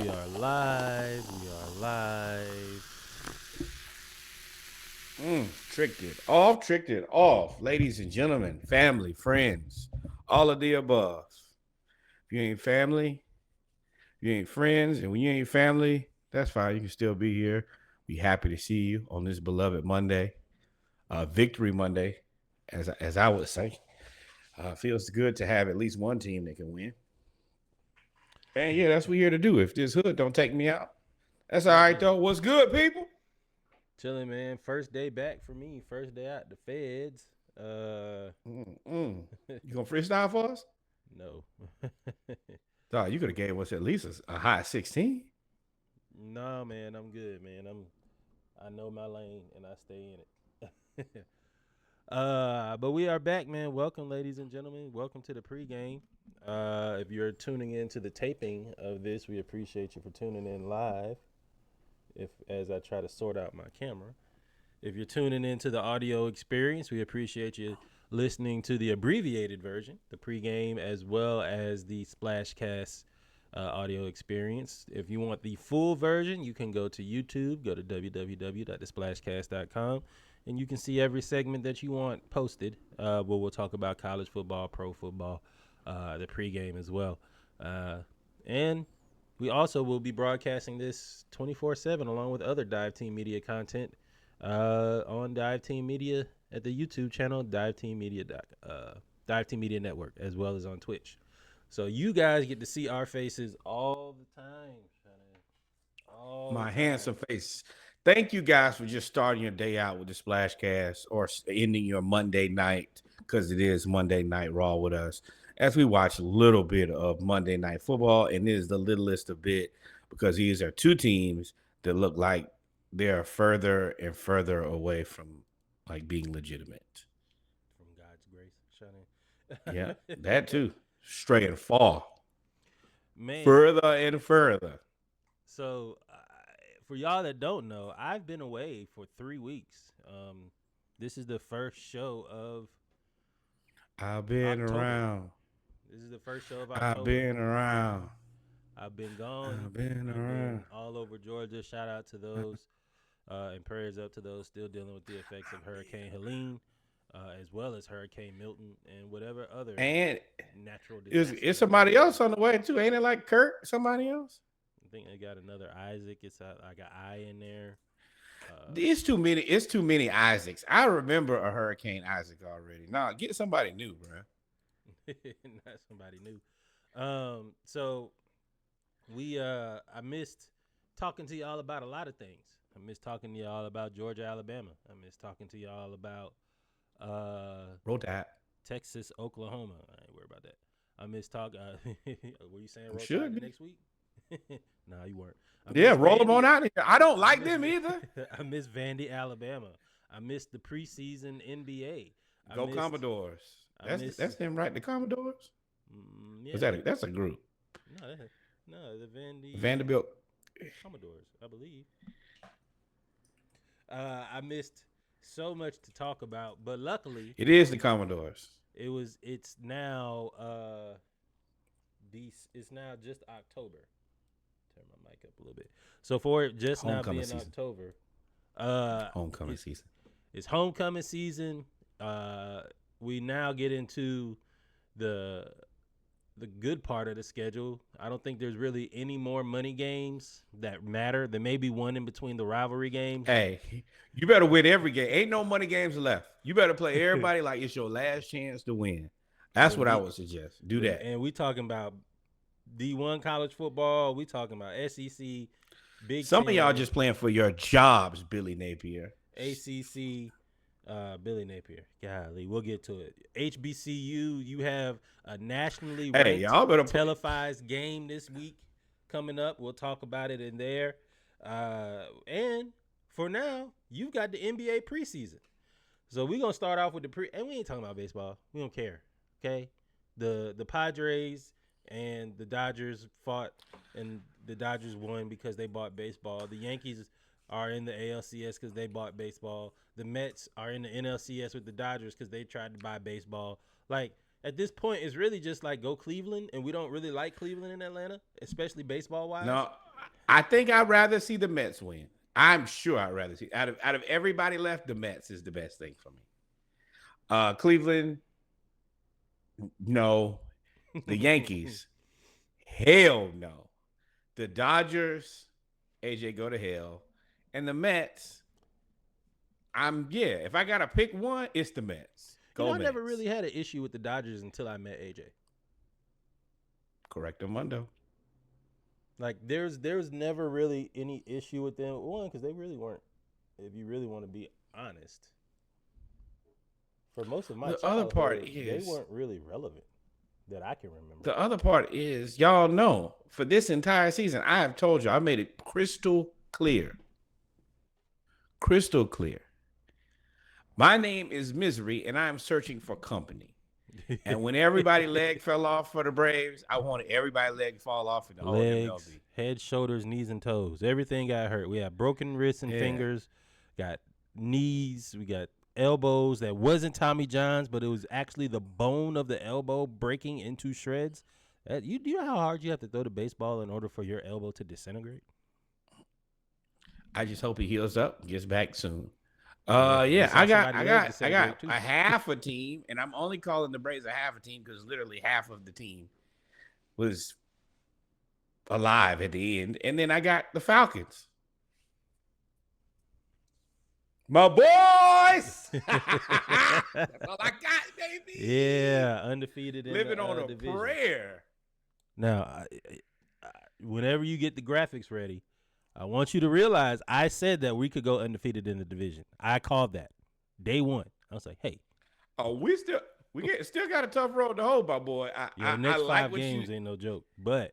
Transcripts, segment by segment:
We are live. We are live. Tricked it off. Ladies and gentlemen, family, friends, all of the above. If you ain't family, you ain't friends, and when you ain't family, that's fine. You can still be here. Be happy to see you on this beloved Monday, Victory Monday, as I would say. Feels good to have at least one team that can win. And yeah, that's what we're here to do. If this hood don't take me out, that's all right though. What's good, people? Chilling, man. First day back for me. First day out the feds. Mm-mm. You gonna freestyle for us? No. Dog, you could have gave us at least a high 16. No, man. I'm good, man. I know my lane and I stay in it. But we are back, man. Welcome, ladies and gentlemen. Welcome to the pregame. If you're tuning in to the taping of this, we appreciate you for tuning in live. If as I try to sort out my camera. If you're tuning into the audio experience, we appreciate you listening to the abbreviated version, the pregame, as well as the Splashcast audio experience. If you want the full version, you can go to YouTube, go to www.thesplashcast.com, and you can see every segment that you want posted. Where we'll talk about college football, pro football, the pregame as well. And we also will be broadcasting this 24/7 along with other Dive Team Media content on Dive Team Media at the YouTube channel, Dive Team Media Network, as well as on Twitch. So you guys get to see our faces all the time, Shannon. All the My time. handsome face. Thank you guys for just starting your day out with the Splashcast or ending your Monday night, because it is Monday Night Raw with us, as we watch a little bit of Monday Night Football. And it is the littlest of bit because these are two teams that look like they're further and further away from like being legitimate. From God's grace, Yeah, Shannon. that too. Stray and fall Man, further and further. so for y'all that don't know, I've been away for 3 weeks. This is the first show of I've been October. around. This is the first show of I've October. been around. I've been gone. I've been I've been around. all over Georgia. Shout out to those and prayers up to those still dealing with the effects of Hurricane Helene, as well as Hurricane Milton and whatever other And natural it's disasters are somebody going on. else on the way too. Ain't it like Kurt? Somebody else? I think they got another Isaac. It's like an I in there. It's too many. It's too many Isaacs. I remember a Hurricane Isaac already. Nah, get somebody new, bro. Not somebody new. So I missed talking to y'all about a lot of things. I missed talking to y'all about Georgia, Alabama. I missed talking to y'all about Roll that. Texas, Oklahoma. I ain't worried about that. I missed talk. Were you saying You roll should tide be. next week? Nah, you weren't. I Yeah, miss roll them on Vandy. out of here. I don't I like miss them either. I miss Vandy, Alabama. I missed the preseason NBA. I Go missed. Commodores. I That's missed. them, right? The Commodores. Yeah. Was that? That's a group. No, no, the Vandy Vanderbilt. Commodores, I believe. I missed so much to talk about, but luckily It is the Commodores. it's now it's now just October. Turn my mic up a little bit. So for it just now Homecoming being season. October, Homecoming it's season. it's homecoming season. We now get into the the good part of the schedule. I don't think there's really any more money games that matter. There may be one in between the rivalry games. Hey, you better win every game. Ain't no money games left. You better play everybody like it's your last chance to win. That's and what I we would suggest. Do that. and we talking about D1 college football. We talking about SEC, Big Some of y'all Ten, just playing for your jobs, Billy Napier. ACC. Billy Napier. Golly, we'll get to it. HBCU, you have a nationally Hey, ranked y'all better play. televised game this week coming up. We'll talk about it in there. And for now, you've got the NBA preseason. So we're gonna start off with and we ain't talking about baseball. We don't care. Okay. The Padres and the Dodgers fought and the Dodgers won because they bought baseball. The Yankees are in the ALCS because they bought baseball. The Mets are in the NLCS with the Dodgers because they tried to buy baseball. Like at this point, it's really just like go Cleveland, and we don't really like Cleveland and Atlanta, especially baseball wise. No, I think I'd rather see the Mets win. I'm sure I'd rather see out of everybody left, the Mets is the best thing for me. Cleveland, no. The Yankees, hell no. The Dodgers, AJ, go to hell. And the Mets, if I gotta pick one, it's the Mets. Go I never Mets. really had an issue with the Dodgers until I met AJ. Correcto mundo. Like there's never really any issue with them. One, because they really weren't. If you really want to be honest, for most of my The other part childhood, they is weren't really relevant that I can remember. y'all know for this entire season, I have told you, I made it crystal clear. Crystal clear. My name is Misery, and I am searching for company. And when everybody leg fell off for the Braves, I wanted everybody leg to fall off in the whole Legs, MLB. head, shoulders, knees, and toes. Everything got hurt. We had broken wrists and fingers. Got knees. We got elbows that wasn't Tommy John's, but it was actually the bone of the elbow breaking into shreds. You know how hard you have to throw the baseball in order for your elbow to disintegrate? I just hope he heals up and gets back soon. That's how I got somebody legs disintegrate, too. a half a team, and I'm only calling the Braves a half a team because literally half of the team was alive at the end. And then I got the Falcons. My boys! That's all I got, baby. Yeah, undefeated in Living the on a division. prayer. Now, whenever you get the graphics ready, I want you to realize I said that we could go undefeated in the division. I called that day one. I was like, hey. Oh, we still got a tough road to hold, my boy. The next five games ain't no joke. But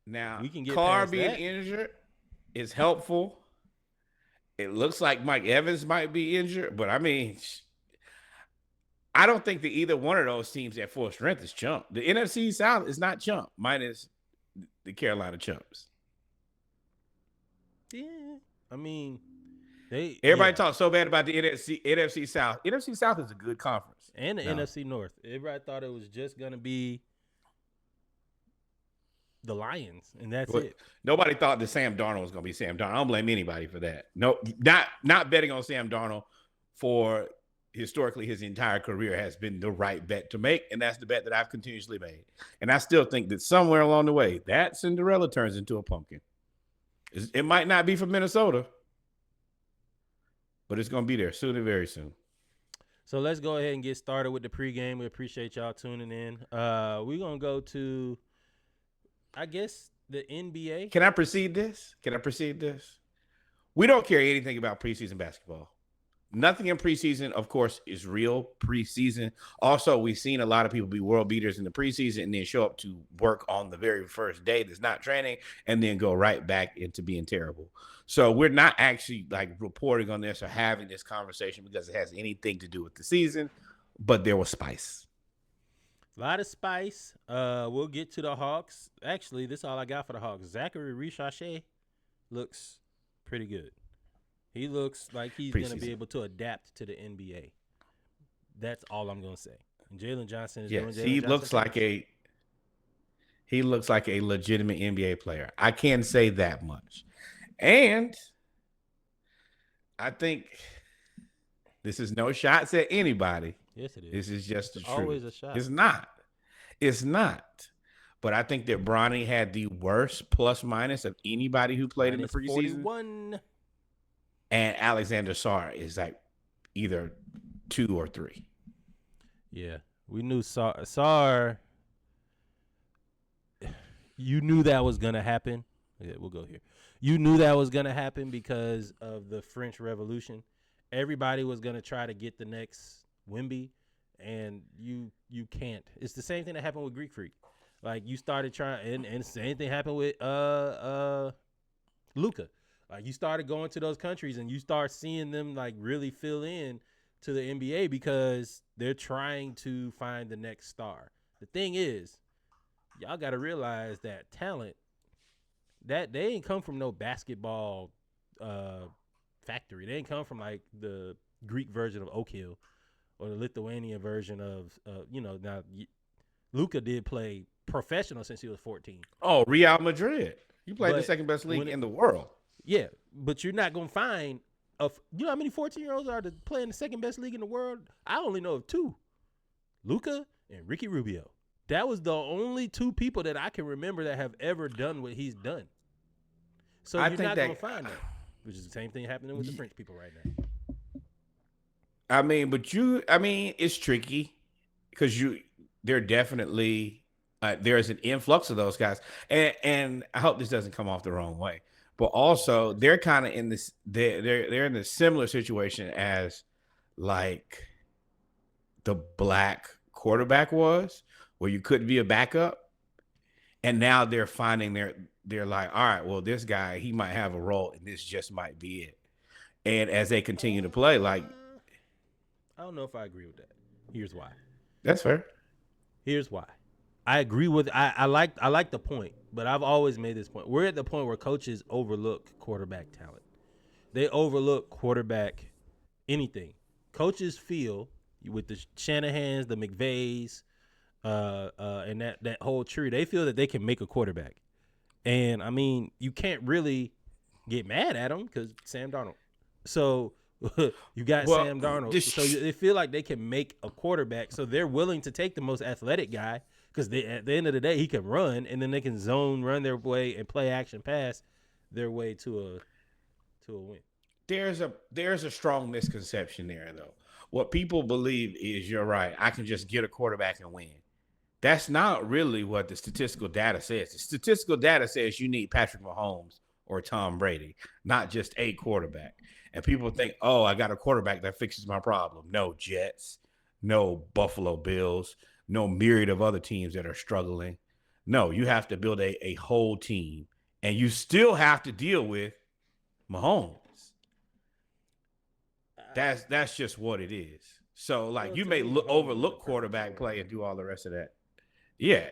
now we can get Carr past being that. injured is helpful. It looks like Mike Evans might be injured, but I mean, I don't think that either one of those teams at full strength is chump. The NFC South is not chump, minus the Carolina Chumps. Yeah, I mean, everybody talks so bad about the NFC South. NFC South is a good conference, and the NFC North. Everybody thought it was just gonna be the Lions, and that's it. Nobody thought that Sam Darnold was gonna be Sam Darnold. I don't blame anybody for that. No, not betting on Sam Darnold for historically his entire career has been the right bet to make, and that's the bet that I've continuously made. And I still think that somewhere along the way, that Cinderella turns into a pumpkin. It might not be from Minnesota, but it's going to be there soon and very soon. So let's go ahead and get started with the pregame. We appreciate y'all tuning in. We're going to go to, I guess, the NBA. Can I precede this? We don't care anything about preseason basketball. Nothing in preseason, of course, is real preseason. Also, we've seen a lot of people be world beaters in the preseason and then show up to work on the very first day that's not training and then go right back into being terrible. So we're not actually like reporting on this or having this conversation because it has anything to do with the season, but there was spice. A lot of spice. We'll get to the Hawks. Actually, this is all I got for the Hawks. Zachary Richardson looks pretty good. He looks like he's going to be able to adapt to the NBA. That's all I'm going to say. And Jalen Johnson is doing Jalen he Johnson looks like a legitimate NBA player. I can say that much. And I think this is no shots at anybody. Yes, it is. This is just the truth. Always a shot. It's not. But I think that Bronny had the worst plus minus of anybody who played in the preseason. 41. And Alexander Sarr is like either 2 or 3. Yeah, we knew Sarr. You knew that was going to happen. Yeah, we'll go here. You knew that was going to happen because of the French Revolution. Everybody was going to try to get the next Wemby, and you can't. It's the same thing that happened with Greek Freak. Like, you started trying, and the same thing happened with Luka. Like, you started going to those countries and you start seeing them like really fill in to the NBA because they're trying to find the next star. The thing is, y'all got to realize that talent, that they ain't come from no basketball factory. They ain't come from like the Greek version of Oak Hill or the Lithuanian version of, now Luka did play professional since he was 14. Oh, Real Madrid. You played in the But second best league when in the world. yeah, but you're not gonna find you know how many 14-year-olds are to play in the second best league in the world? I only know of two, Luca and Ricky Rubio. That was the only two people that I can remember that have ever done what he's done. So I you're think not gonna that. find that, which is the same thing happening with the French people right now. I mean, it's tricky because they're definitely there's an influx of those guys, and I hope this doesn't come off the wrong way, but also they're kind of in this they're in a similar situation as like the black quarterback was, where you couldn't be a backup, and now they're finding they're like, all right, well, this guy, he might have a role, and this just might be it. And as they continue to play, like, I don't know if I agree with that. Here's why. that's fair. Here's why. I agree with I like the point, but I've always made this point. We're at the point where coaches overlook quarterback talent. They overlook quarterback anything. Coaches feel with the Shanahans, the McVays, and that whole tree, they feel that they can make a quarterback. And I mean, you can't really get mad at them because Sam Darnold. So you got Well, Sam Darnold. So they feel like they can make a quarterback. So they're willing to take the most athletic guy because at the end of the day, he can run, and then they can zone, run their way, and play action pass their way to a win. there's a strong misconception there, though. What people believe is, you're right, I can just get a quarterback and win. That's not really what the statistical data says. The statistical data says you need Patrick Mahomes or Tom Brady, not just a quarterback. And people think, oh, I got a quarterback that fixes my problem. No Jets, no Buffalo Bills, no myriad of other teams that are struggling. No, you have to build a whole team, and you still have to deal with Mahomes. That's just what it is. So, like, you may overlook quarterback play and do all the rest of that. Yeah,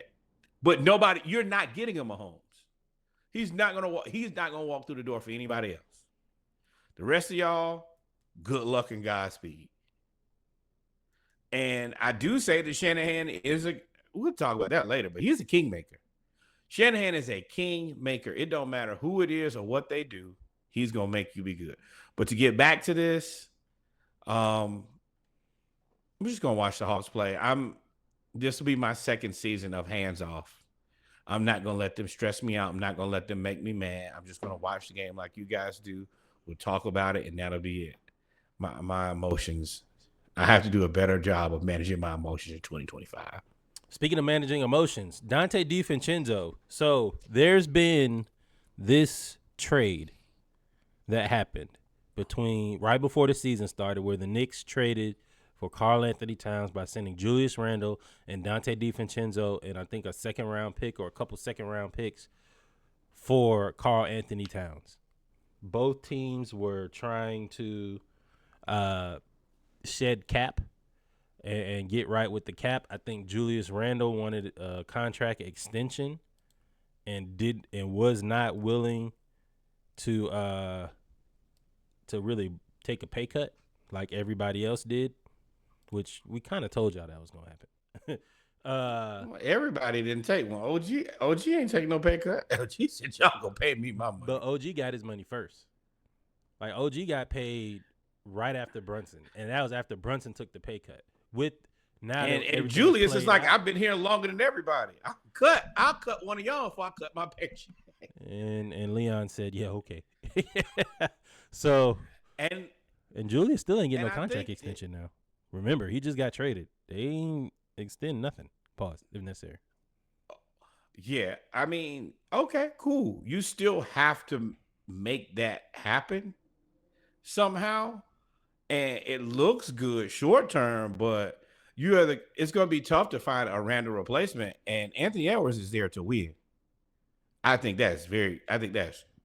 but you're not getting a Mahomes. He's not gonna walk through the door for anybody else. The rest of y'all, good luck and Godspeed. And I do say that Shanahan we'll talk about that later, but he's a kingmaker. Shanahan is a kingmaker. It don't matter who it is or what they do, he's gonna make you be good. But to get back to this, I'm just gonna watch the Hawks play. This will be my second season of hands off. I'm not gonna let them stress me out. I'm not gonna let them make me mad. I'm just gonna watch the game like you guys do. We'll talk about it, and that'll be it. My emotions. I have to do a better job of managing my emotions in 2025. Speaking of managing emotions, Donte DiVincenzo. So there's been this trade that happened right before the season started, where the Knicks traded for Karl Anthony Towns by sending Julius Randle and Donte DiVincenzo and I think a second-round pick or a couple second-round picks for Karl Anthony Towns. Both teams were trying to shed cap and get right with the cap. I think Julius Randle wanted a contract extension and was not willing to really take a pay cut like everybody else did, which we kind of told y'all that was gonna happen. Everybody didn't take one. OG ain't taking no pay cut. OG said, y'all gonna pay me my money. But OG got his money first. Like, OG got paid right after Brunson, and that was after Brunson took the pay cut. And Julius is like, I've been here longer than everybody. I'll cut one of y'all if I cut my paycheck. And Leon said, yeah, okay. So and Julius still ain't getting no contract extension now. Remember, he just got traded. They ain't extend nothing. Pause if necessary. Yeah, I mean, okay, cool. You still have to make that happen somehow, and it looks good short term, but it's going to be tough to find a random replacement, and Anthony Edwards is there to win. I think that's the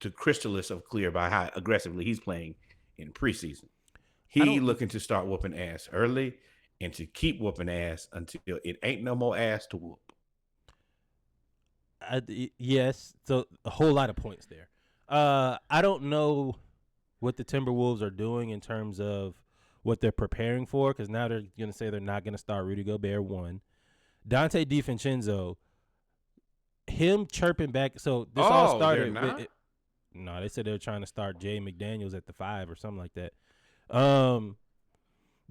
crystallis of clear by how aggressively he's playing in preseason. He looking to start whooping ass early and to keep whooping ass until it ain't no more ass to whoop. Yes, so a whole lot of points there. I don't know what the Timberwolves are doing in terms of what they're preparing for, because now they're going to say they're not going to start Rudy Gobert, one. Donte DiVincenzo, him chirping back. So this all Oh, they're started with not. no, they said they were trying to start Jay McDaniels at the 5 or something like that. Um,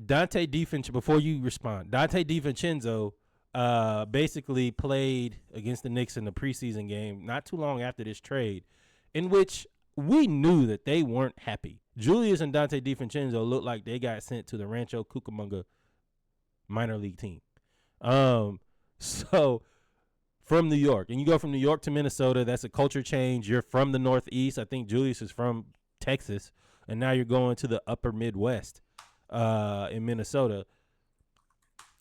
Dante DiVincenzo, before you respond, Dante DiVincenzo basically played against the Knicks in the preseason game not too long after this trade, in which we knew that they weren't happy. Julius and Dante DiVincenzo looked like they got sent to the Rancho Cucamonga minor league team. So from New York, and you go from New York to Minnesota, that's a culture change. You're from the Northeast. I think Julius is from Texas, and now you're going to the upper Midwest in Minnesota.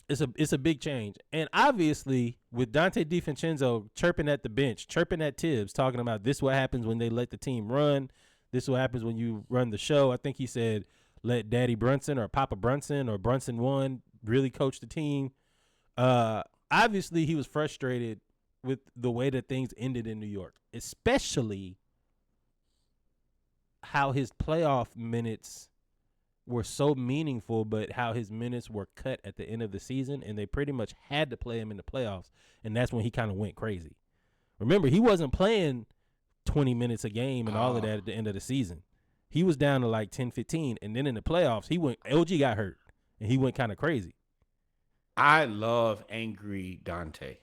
It's a big change. And obviously, with Dante DiVincenzo chirping at the bench, chirping at Tibbs, talking about this what happens when they let the team run. This what happens when you run the show. I think he said let Daddy Brunson or Papa Brunson or Brunson 1 really coach the team. Obviously, he was frustrated with the way that things ended in New York, especially how his playoff minutes were so meaningful, but how his minutes were cut at the end of the season, and they pretty much had to play him in the playoffs, and that's when he kind of went crazy. Remember, he wasn't playing 20 minutes a game and all of that at the end of the season. He was down to like 10, 15, and then in the playoffs, LG got hurt, and he went kind of crazy. I love angry Dante.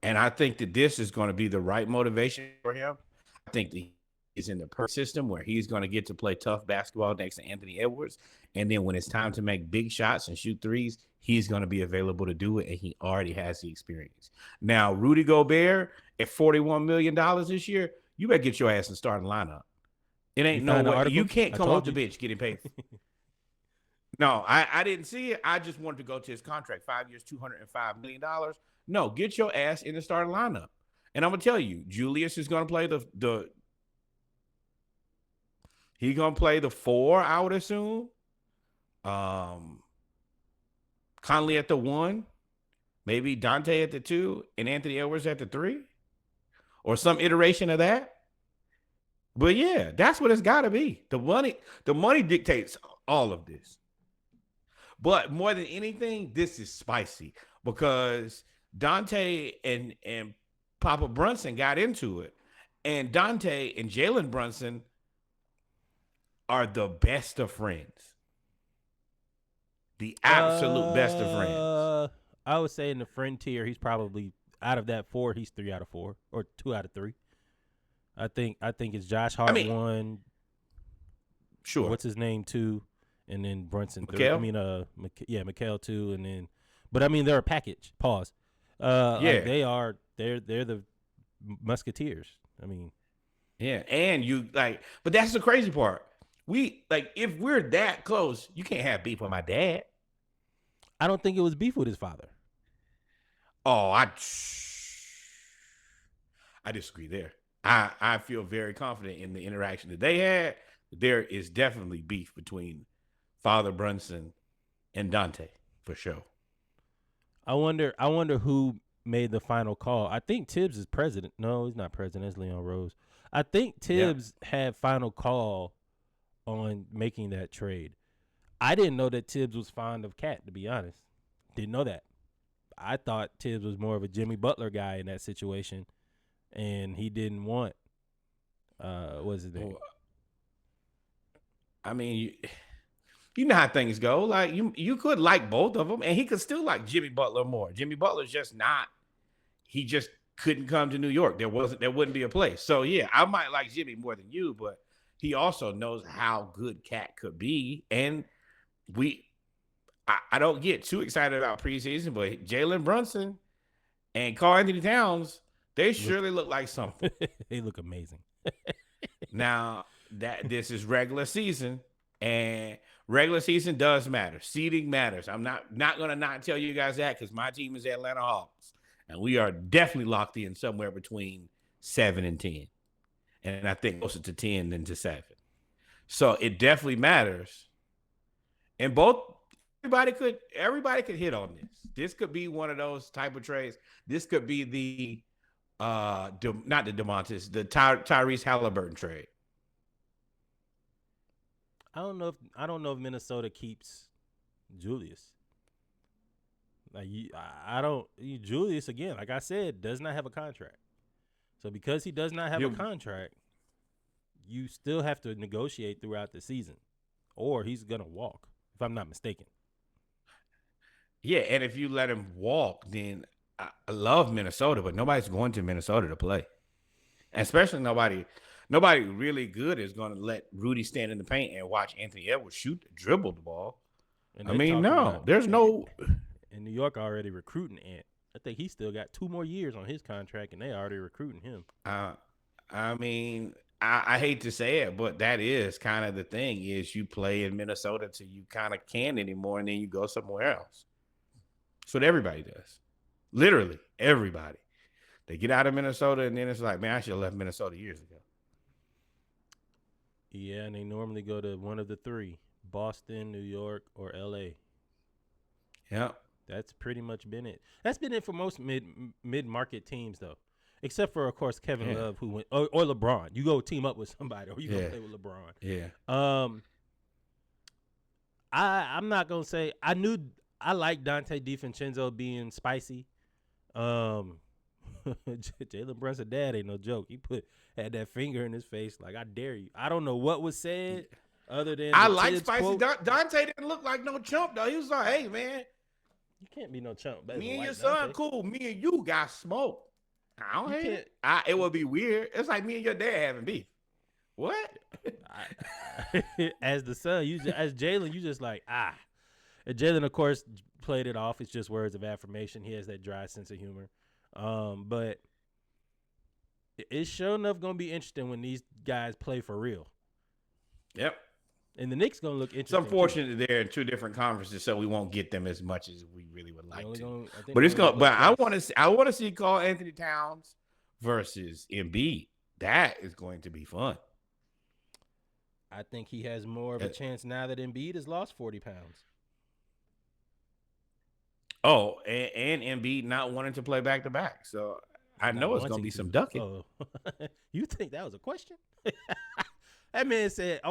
And I think that this is going to be the right motivation for him. I think that he's in the perfect system where he's going to get to play tough basketball next to Anthony Edwards. And then when it's time to make big shots and shoot threes, he's going to be available to do it. And he already has the experience. Now, Rudy Gobert at $41 million this year, you better get your ass in the starting lineup. It ain't no way. You can't come off the bench getting paid. No, I didn't see it. I just wanted to go to his contract. 5 years, $205 million. No, get your ass in the starting lineup. And I'm gonna tell you, Julius is gonna play he's gonna play the 4, I would assume. Conley at the 1, maybe Dante at the 2, and Anthony Edwards at the 3, or some iteration of that. But yeah, that's what it's gotta be. The money dictates all of this. But more than anything, this is spicy because Dante and Papa Brunson got into it. And Dante and Jalen Brunson are the best of friends. The absolute best of friends. I would say in the friend tier, he's probably out of that 4, he's 3 out of 4 or 2 out of 3. I think it's Josh Hart 1. Sure. What's his name 2? And then Brunson 3. Mikal? I mean, Mikal 2, and then, but I mean they're a package. Pause. Like they're the Musketeers. I mean, yeah, and but that's the crazy part. We if we're that close, you can't have beef with my dad. I don't think it was beef with his father. Oh, I disagree there. I feel very confident in the interaction that they had. There is definitely beef between Father Brunson and Dante for sure. I wonder who made the final call. I think Tibbs is president. No, he's not president. It's Leon Rose. I think Tibbs had final call on making that trade. I didn't know that Tibbs was fond of Cat, to be honest. Didn't know that. I thought Tibbs was more of a Jimmy Butler guy in that situation, and he didn't want what's his name? I mean, you know how things go. Like you could like both of them, and he could still like Jimmy Butler more. Jimmy Butler's just not. He just couldn't come to New York. There wouldn't be a place. So yeah, I might like Jimmy more than you, but he also knows how good Cat could be, and I don't get too excited about preseason, but Jalen Brunson and Karl Anthony Towns, they surely look like something. They look amazing. Now that this is regular season, and regular season does matter. Seeding matters. I'm not gonna not tell you guys that because my team is the Atlanta Hawks, and we are definitely locked in somewhere between 7 and 10, and I think closer to 10 than to 7. So it definitely matters. And everybody could hit on this. This could be one of those type of trades. This could be the not the DeMontis, the Tyrese Halliburton trade. I don't know if Minnesota keeps Julius. Like Julius again, like I said, does not have a contract. So because he does not have a He'll- contract, you still have to negotiate throughout the season, or he's gonna walk, if I'm not mistaken. Yeah, and if you let him walk, then I love Minnesota, but nobody's going to Minnesota to play. Especially nobody really good is going to let Rudy stand in the paint and watch Anthony Edwards dribble the ball. And I they're mean, talking no, about there's no. in New York already recruiting Ant. I think he still got 2 more years on his contract, and they already recruiting him. I mean, I hate to say it, but that is kind of the thing: is you play in Minnesota till you kind of can't anymore, and then you go somewhere else. That's what everybody does. Literally, everybody. They get out of Minnesota, and then it's like, man, I should have left Minnesota years ago. Yeah, and they normally go to one of the 3: Boston, New York, or L.A. Yeah. That's pretty much been it. That's been it for most mid-market teams, though, except for, of course, Kevin Love, who went, or LeBron. You go team up with somebody, or you go play with LeBron. Yeah. I'm not gonna say I like Dante DiVincenzo being spicy. Jalen Brunson dad ain't no joke. He had that finger in his face like, I dare you. I don't know what was said other than I like spicy. quote. Dante didn't look like no chump though. He was like, hey man, You can't be no chump. me and your son cool. Me and you got smoked. I don't hate it. It would be weird. It's like me and your dad having beef. What? As the son, as Jalen, you just like, And Jalen, of course, played it off. It's just words of affirmation. He has that dry sense of humor. But it's sure enough going to be interesting when these guys play for real. Yep. And the Knicks going to look interesting. It's unfortunate they're in 2 different conferences, so we won't get them as much as we really would like to. But it's going. But I want to see Karl Anthony Towns versus Embiid. That is going to be fun. I think he has more of a chance now that Embiid has lost 40 pounds. Oh, and Embiid not wanting to play back-to-back. So I know it's going to be some ducking. Oh. You think that was a question? That man said,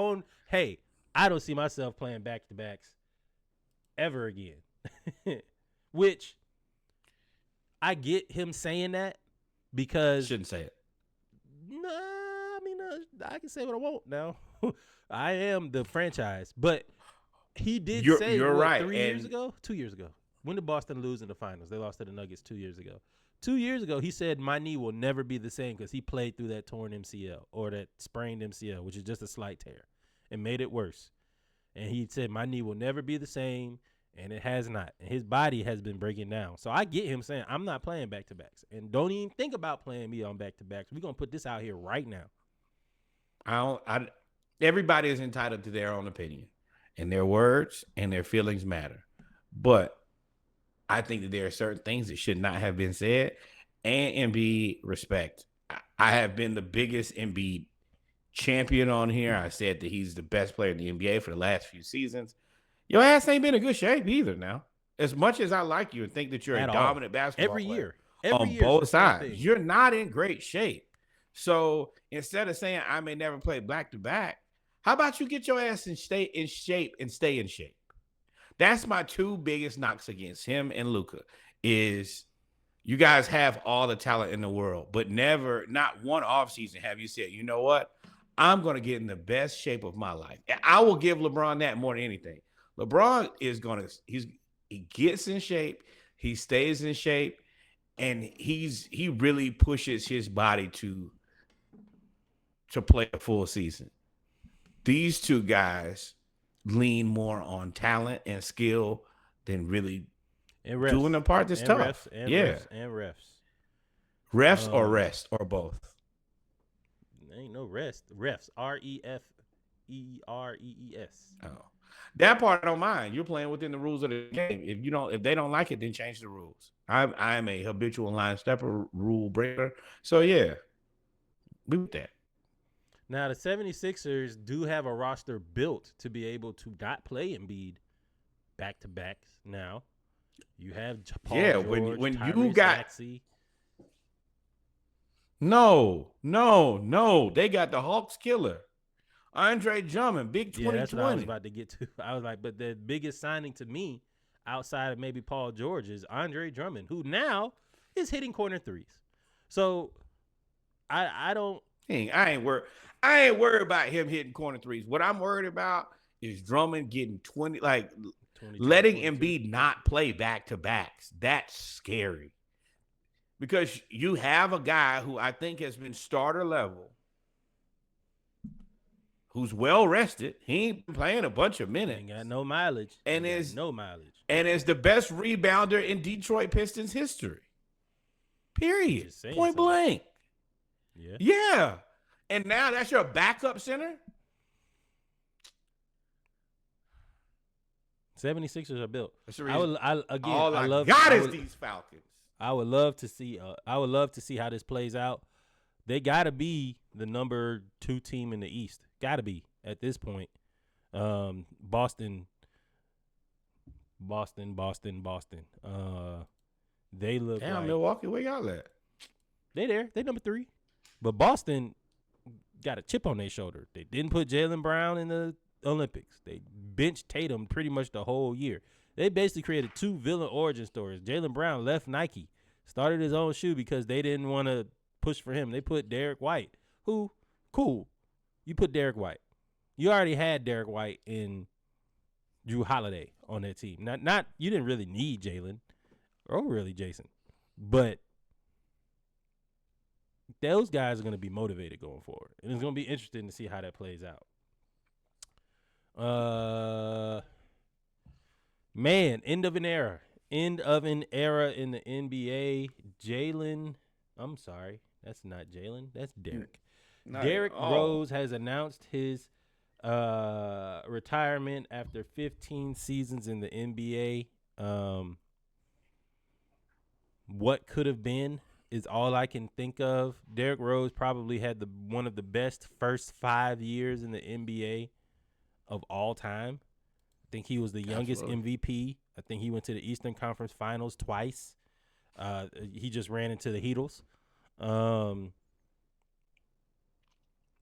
hey, I don't see myself playing back-to-backs ever again. Which I get him saying that because... Shouldn't say it. Nah, I mean, I can say what I want now. I am the franchise. But he did say, you're right. 3 years ago? 2 years ago. When did Boston lose in the finals? They lost to the Nuggets 2 years ago. 2 years ago, he said, my knee will never be the same because he played through that torn MCL or that sprained MCL, which is just a slight tear, and made it worse. And he said, my knee will never be the same, and it has not. And his body has been breaking down. So I get him saying, I'm not playing back-to-backs. And don't even think about playing me on back-to-backs. We're going to put this out here right now. Everybody is entitled to their own opinion, and their words and their feelings matter. But I think that there are certain things that should not have been said. And Embiid, respect. I have been the biggest Embiid champion on here. I said that he's the best player in the NBA for the last few seasons. Your ass ain't been in good shape either now. As much as I like you and think that you're a dominant basketball player on both sides, you're not in great shape. So instead of saying I may never play back-to-back, how about you get your ass and stay in shape and stay in shape? That's my 2 biggest knocks against him and Luka is you guys have all the talent in the world, but not one offseason have you said, you know what? I'm going to get in the best shape of my life. And I will give LeBron that more than anything. LeBron is he gets in shape, he stays in shape, and he really pushes his body to play a full season. These 2 guys lean more on talent and skill than really doing the part that's tough. Refs. Refs or rest or both. Ain't no rest. Refs. REFEREES. Oh, that part I don't mind. You're playing within the rules of the game. If they don't like it, then change the rules. I'm a habitual line stepper, rule breaker. So yeah, we with that. Now, the 76ers do have a roster built to be able to not play Embiid back-to-backs now. You have Paul George, when Tyrese you got Maxey. No. They got the Hawks killer. Andre Drummond, big 2020. Yeah, that's what I was about to get to. I was like, but the biggest signing to me outside of maybe Paul George is Andre Drummond, who now is hitting corner threes. So I don't. I ain't worried about him hitting corner threes. What I'm worried about is Drummond getting 20, like 22 to letting 42. Embiid not play back to backs. That's scary because you have a guy who I think has been starter level, who's well rested. He ain't been playing a bunch of minutes, Ain't got no mileage. and Ain't got is no mileage. and is the best rebounder in Detroit Pistons history. Period. Just saying Point something. blank. Yeah. Yeah. And now that's your backup center? 76ers are built. That's the I reason. would. I again. All I I love. got I is would, these Falcons. I would love to see. I would love to see how this plays out. They got to be the number 2 team in the East. Got to be at this point. Boston. They look Damn, like Milwaukee, where y'all at? they there. They number 3. But Boston got a chip on their shoulder. They didn't put Jaylen Brown in the Olympics. They benched Tatum pretty much the whole year. They basically created 2 villain origin stories. Jaylen Brown left Nike, started his own shoe because they didn't want to push for him. They put Derrick White, who, cool. You put Derrick White. You already had Derrick White in Drew Holiday on that team. Not you didn't really need Jalen or really Jason, but those guys are going to be motivated going forward, and it's going to be interesting to see how that plays out. Man, end of an era in the NBA. I'm sorry, that's not Jalen. That's Derrick. Derrick Rose has announced his retirement after 15 seasons in the NBA. What could have been is all I can think of. Derrick Rose probably had one of the best first 5 years in the NBA of all time. I think he was the youngest MVP. I think he went to the Eastern Conference Finals twice. He just ran into the Heatles.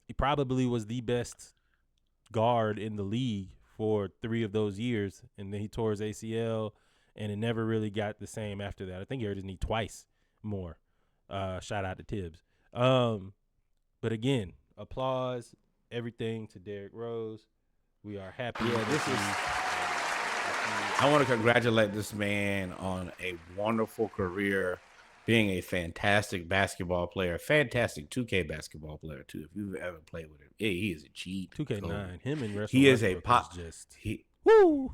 He probably was the best guard in the league for 3 of those years, and then he tore his ACL, and it never really got the same after that. I think he hurt his knee twice more. Shout out to Tibbs. But again, applause, everything to Derrick Rose. We are happy. Yeah, I want to congratulate this man on a wonderful career, being a fantastic basketball player, fantastic 2K basketball player too. If you've ever played with him, he is a cheat. 2K9, him and Russell he is a woo.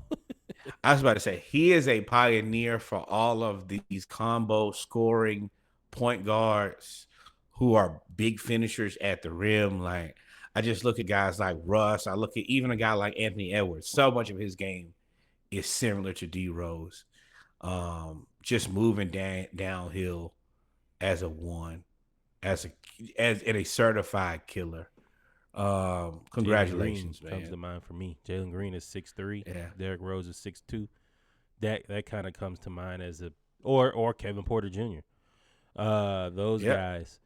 I was about to say he is a pioneer for all of these combo scoring point guards who are big finishers at the rim. Like I just look at guys like Russ. I look at even a guy like Anthony Edwards. So much of his game is similar to D Rose. Just moving downhill as a one, as a certified killer. Congratulations, man. Comes to mind for me. Jalen Green is 6'3". Yeah. Derrick Rose is 6'2". That kind of comes to mind as or Kevin Porter Jr. Those guys.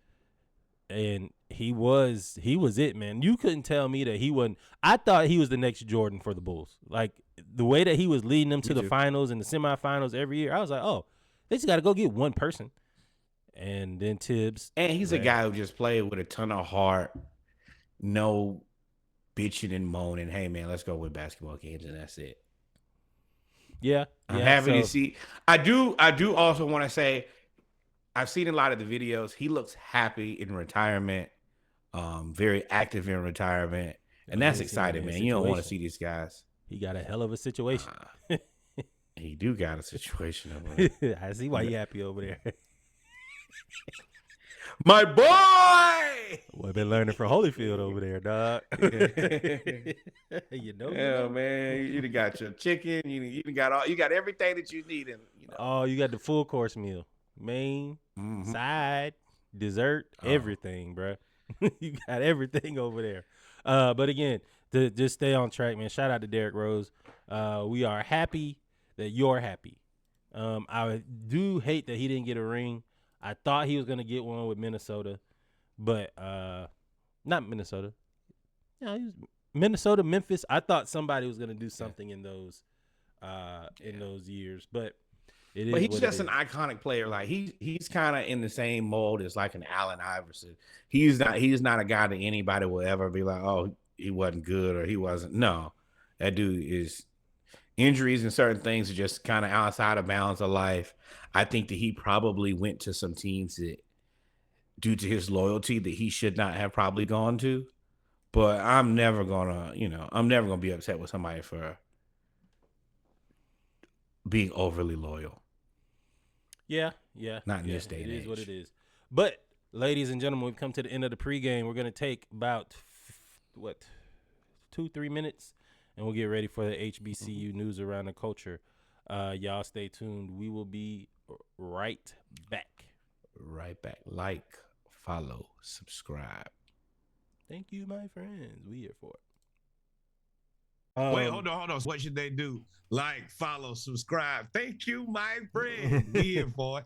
And he was it, man. You couldn't tell me that he wasn't. I thought he was the next Jordan for the Bulls. Like the way that he was leading them to the finals and the semifinals every year, I was like, oh, they just got to go get one person. And then Tibbs. And he's a guy who just played with a ton of heart, no bitching and moaning. Hey, man, let's go win basketball games, and that's it. Yeah. I'm happy to see. I do also want to say, I've seen a lot of the videos. He looks happy in retirement, very active in retirement. And that's exciting, man. You don't want to see these guys. He got a hell of a situation. He do got a situation. I see why you happy over there. My boy! Well, I've been learning from Holyfield over there, dog. Yeah, man. You got your chicken. You got everything that you need. Oh, you got the full course meal. Main, side, dessert, everything, bro. You got everything over there. But again, to just stay on track, man. Shout out to Derrick Rose. We are happy that you're happy. I do hate that he didn't get a ring. I thought he was gonna get one with Minnesota, but not Minnesota. Yeah, he was Minnesota, Memphis. I thought somebody was gonna do something in those years, but It But is he's what it just an is. iconic player. Like he's kind of in the same mold as like an Allen Iverson. He's not a guy that anybody will ever be like, oh, he wasn't good or he wasn't. No, that dude is injuries and certain things are just kind of outside of bounds of life. I think that he probably went to some teams that, due to his loyalty, that he should not have probably gone to. But I'm never gonna be upset with somebody for being overly loyal. Yeah, yeah, Not in yeah. this day It and is what it age. is. But, ladies and gentlemen, we've come to the end of the pregame. We're gonna take about what 2-3 minutes, and we'll get ready for the HBCU news around the culture. Y'all stay tuned. We will be right back. Right back. Like, follow, subscribe. Thank you, my friends. We here for it. Wait, hold on. What should they do? Like, follow, subscribe. Thank you, my friend. We here for it.